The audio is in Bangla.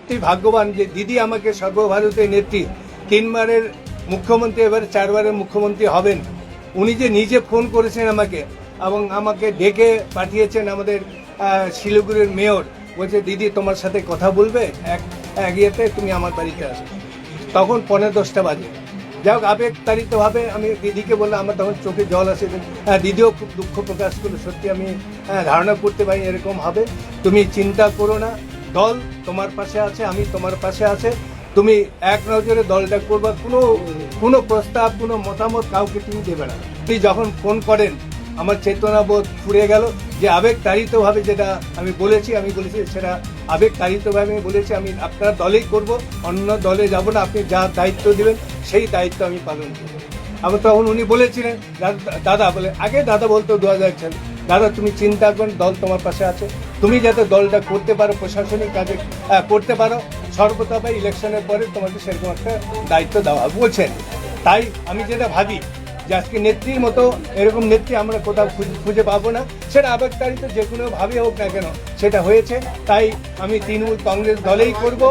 সত্যি ভাগ্যবান যে দিদি আমাকে সর্বভারতীয় নেত্রী, 3 বারের মুখ্যমন্ত্রী, এবার 4 বারের মুখ্যমন্ত্রী হবেন। উনি যে নিজে ফোন করেছেন আমাকে এবং আমাকে ডেকে পাঠিয়েছেন আমাদের শিলিগুড়ির মেয়র, বলছে দিদি তোমার সাথে কথা বলবে এক ইয়েতে, তুমি আমার বাড়িতে আসো। তখন 10:15 বাজে। যাই হোক, আবেগতাড়িতভাবে আমি দিদিকে বললাম, আমার তখন চোখে জল আসে। দিদিও খুব দুঃখ প্রকাশ করলো, সত্যি আমি ধারণা করতে পারি এরকম হবে। তুমি চিন্তা করো না, দল তোমার পাশে আছে, আমি তোমার পাশে আছে, তুমি এক নজরে দলটা করবা, কোনো প্রস্তাব, কোনো মতামত কাউকে তুমি দেবে না। তিনি যখন ফোন করেন আমার চেতনাবোধ ফুরিয়ে গেল, যে আবেগতাড়িতভাবে যেটা আমি বলেছি সেটা আবেগতাড়িতভাবে আমি বলেছি, আমি আপনার দলেই করব, অন্য দলে যাব না, আপনি যা দায়িত্ব দেবেন সেই দায়িত্ব আমি পালন করব। আবার তখন উনি বলেছিলেন, দাদা বলে, আগে দাদা বলতো 2000 সালে, দাদা তুমি চিন্তা করুন, দল তোমার পাশে আছে, তুমি যাতে দলটা করতে পারো, প্রশাসনিক কাজে করতে পারো, সর্বদা ইলেকশনের পরে তোমাকে সেরকম একটা দায়িত্ব দেওয়া বলছেন। তাই আমি যেটা ভাবি যে আজকে নেত্রীর মতো এরকম নেত্রী আমরা কোথাও খুঁজে পাবো না, সেটা আবেগতাড়িত যে কোনোভাবে হোক না কেন সেটা হয়েছে। তাই আমি তৃণমূল কংগ্রেস দলেই করব।